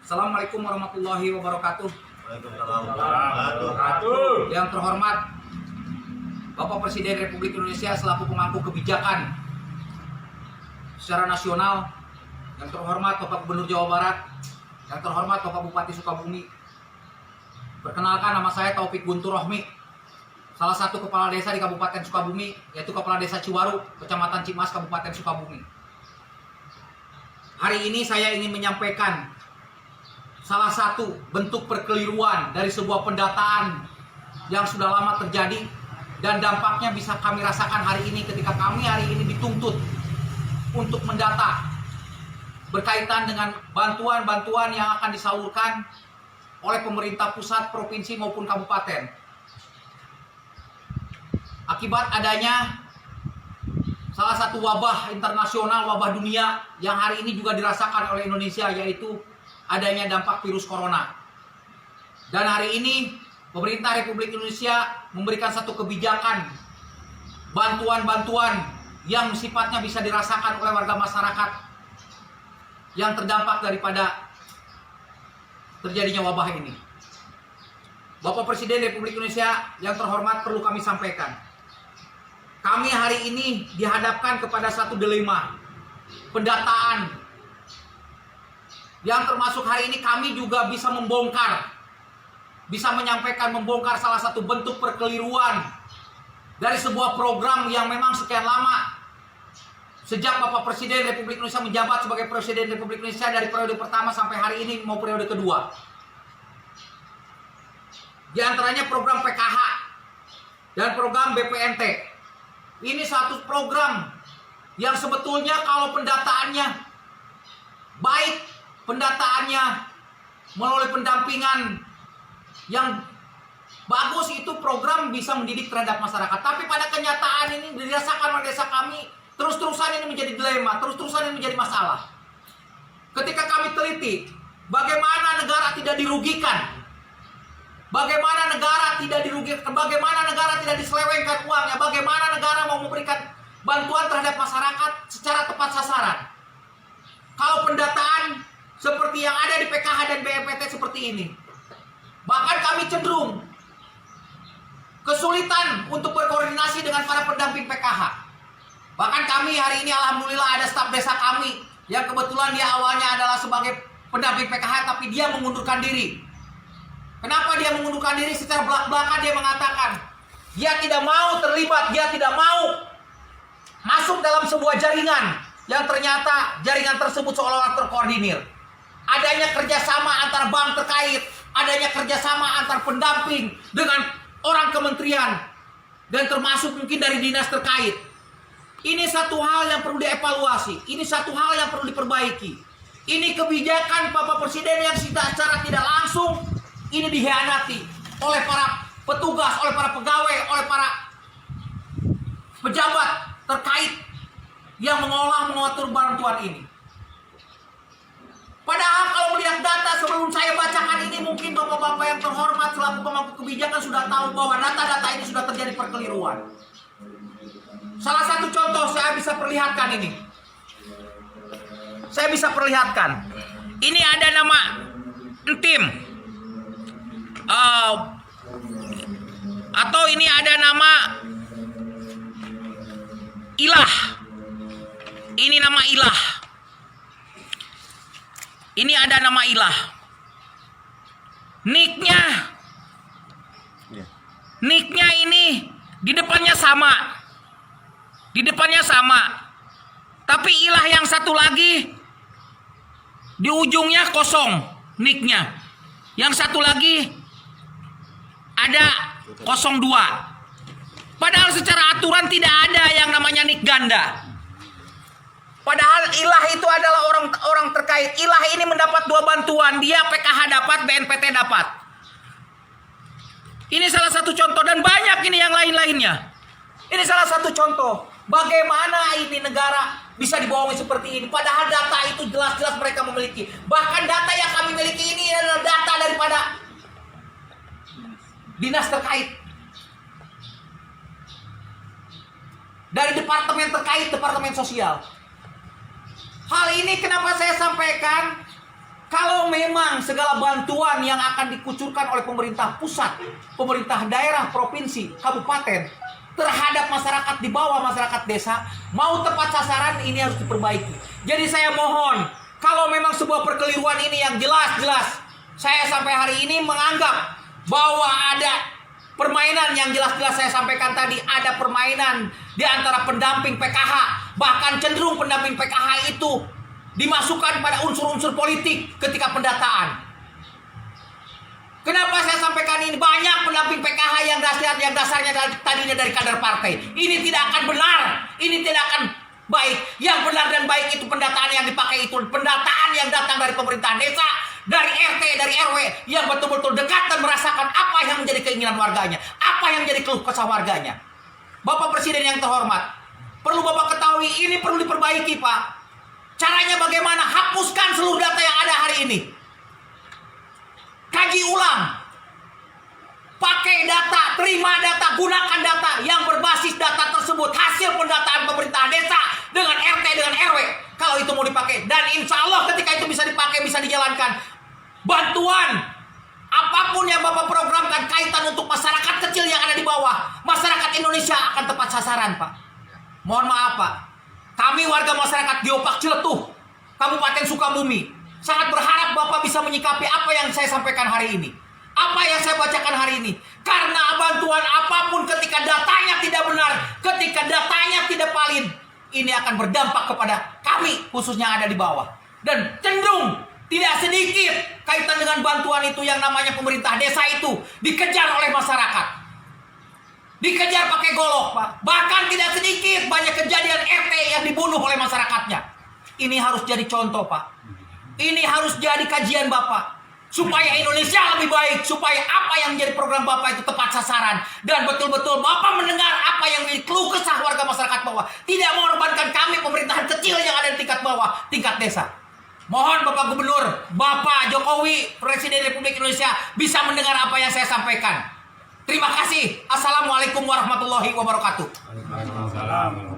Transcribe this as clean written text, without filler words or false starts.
Assalamualaikum warahmatullahi wabarakatuh. Waalaikumsalam warahmatullahi wabarakatuh. Yang terhormat Bapak Presiden Republik Indonesia selaku pemangku kebijakan secara nasional, yang terhormat Bapak Gubernur Jawa Barat, yang terhormat Bapak Bupati Sukabumi. Perkenalkan, nama saya Taufik Guntur Rohmi, salah satu kepala desa di Kabupaten Sukabumi, yaitu Kepala Desa Ciwaru, Kecamatan Cimas, Kabupaten Sukabumi. Hari ini saya ingin menyampaikan salah satu bentuk perkeliruan dari sebuah pendataan yang sudah lama terjadi dan dampaknya bisa kami rasakan hari ini ketika kami hari ini dituntut untuk mendata berkaitan dengan bantuan-bantuan yang akan disalurkan oleh pemerintah pusat, provinsi maupun kabupaten. Akibat adanya salah satu wabah internasional, wabah dunia yang hari ini juga dirasakan oleh Indonesia, yaitu adanya dampak virus corona. Dan hari ini pemerintah Republik Indonesia memberikan satu kebijakan bantuan-bantuan yang sifatnya bisa dirasakan oleh warga masyarakat yang terdampak daripada terjadinya wabah ini. Bapak Presiden Republik Indonesia yang terhormat, perlu kami sampaikan, kami hari ini dihadapkan kepada satu dilema pendataan yang termasuk hari ini kami juga bisa membongkar, bisa menyampaikan membongkar salah satu bentuk perkeliruan dari sebuah program yang memang sekian lama sejak Bapak Presiden Republik Indonesia menjabat sebagai Presiden Republik Indonesia dari periode pertama sampai hari ini mau periode kedua. Di antaranya program PKH dan program BPNT. Ini satu program yang sebetulnya kalau pendataannya baik, pendataannya melalui pendampingan yang bagus, itu program bisa mendidik terhadap masyarakat. Tapi pada kenyataan ini dirasakan oleh desa kami, terus-terusan ini menjadi dilema, terus-terusan ini menjadi masalah. Ketika kami teliti bagaimana negara tidak dirugikan, bagaimana negara tidak dirugikan, bagaimana negara tidak diselewengkan uangnya, bagaimana negara mau memberikan bantuan terhadap masyarakat secara tepat sasaran. Kalau pendataan seperti yang ada di PKH dan BPNT seperti ini, bahkan kami cenderung kesulitan untuk berkoordinasi dengan para pendamping PKH. Bahkan kami hari ini alhamdulillah ada staf desa kami yang kebetulan dia awalnya adalah sebagai pendamping PKH, tapi dia mengundurkan diri. Kenapa dia mengundurkan diri? Secara belak-belakan dia mengatakan dia tidak mau terlibat, dia tidak mau masuk dalam sebuah jaringan yang ternyata jaringan tersebut seolah-olah terkoordinir. Adanya kerjasama antar bank terkait, adanya kerjasama antar pendamping dengan orang kementerian dan termasuk mungkin dari dinas terkait. Ini satu hal yang perlu dievaluasi, ini satu hal yang perlu diperbaiki. Ini kebijakan Bapak Presiden yang secara tidak langsung ini dihianati oleh para petugas, oleh para pegawai, oleh para pejabat terkait yang mengatur bantuan ini. Padahal kalau melihat data sebelum saya bacakan ini, mungkin bapak-bapak yang terhormat selaku pemangku kebijakan sudah tahu bahwa data-data ini sudah terjadi perkeliruan. Salah satu contoh saya bisa perlihatkan ini. Saya bisa perlihatkan. Ini ada nama tim. Atau ini ada nama Ilah. Ini nama Ilah. Ini ada nama Ilah. Nicknya ini di depannya sama. Di depannya sama. Tapi Ilah yang satu lagi di ujungnya kosong nicknya. Yang satu lagi ada 02. Padahal secara aturan tidak ada yang namanya nick ganda. Padahal Ilah itu adalah orang terkait. Ilah ini mendapat 2 bantuan. Dia PKH dapat, BNPT dapat. Ini salah satu contoh dan banyak ini yang lain-lainnya. Ini salah satu contoh. Bagaimana ini negara bisa dibohongi seperti ini? Padahal data itu jelas-jelas mereka memiliki. Bahkan data yang kami miliki ini adalah data daripada dinas terkait. Dari departemen terkait, departemen sosial. Hal ini kenapa saya sampaikan? Kalau memang segala bantuan yang akan dikucurkan oleh pemerintah pusat, pemerintah daerah, provinsi, kabupaten terhadap masyarakat di bawah, masyarakat desa, mau tepat sasaran, ini harus diperbaiki. Jadi saya mohon, kalau memang sebuah perkeliruan ini yang jelas-jelas, saya sampai hari ini menganggap bahwa ada permainan yang jelas-jelas saya sampaikan tadi, ada permainan di antara pendamping PKH, bahkan cenderung pendamping PKH itu dimasukkan pada unsur-unsur politik ketika pendataan. Kenapa saya sampaikan ini? Banyak pendamping PKH yang dasarnya tadinya dari kader partai. Ini tidak akan benar, ini tidak akan baik. Yang benar dan baik itu pendataan yang dipakai itu pendataan yang datang dari pemerintahan desa, dari RT, dari RW, yang betul-betul dekat dan merasakan apa yang menjadi keinginan warganya, apa yang menjadi keluh kesah warganya. Bapak Presiden yang terhormat, perlu Bapak ketahui ini perlu diperbaiki, Pak. Caranya bagaimana? Hapuskan seluruh data yang ada hari ini. Kaji ulang. Pakai data, terima data, gunakan data yang berbasis data tersebut. Hasil pendataan pemerintah desa dengan RT, dengan RW. Kalau itu mau dipakai. Dan insya Allah ketika itu bisa dipakai, bisa dijalankan. Bantuan apapun yang Bapak programkan kaitan untuk masyarakat kecil yang ada di bawah. Masyarakat Indonesia akan tepat sasaran, Pak. Mohon maaf, Pak. Kami warga masyarakat Geopark Ciletuh, Kabupaten Sukabumi, sangat berharap Bapak bisa menyikapi apa yang saya sampaikan hari ini. Apa yang saya bacakan hari ini. Karena bantuan apapun ketika datanya tidak benar, ketika datanya tidak valid, ini akan berdampak kepada kami, khususnya yang ada di bawah. Dan cenderung tidak sedikit kaitan dengan bantuan itu yang namanya pemerintah desa itu dikejar oleh masyarakat. Dikejar pakai golok, Pak. Bahkan tidak sedikit banyak kejadian RT yang dibunuh oleh masyarakatnya. Ini harus jadi contoh, Pak. Ini harus jadi kajian Bapak. Supaya Indonesia lebih baik. Supaya apa yang menjadi program Bapak itu tepat sasaran. Dan betul-betul Bapak mendengar apa yang menjadi keluh kesah warga masyarakat bawah. Tidak mengorbankan kami pemerintahan kecil yang ada di tingkat bawah, tingkat desa. Mohon Bapak Gubernur, Bapak Jokowi, Presiden Republik Indonesia bisa mendengar apa yang saya sampaikan. Terima kasih. Assalamualaikum warahmatullahi wabarakatuh. Waalaikumsalam.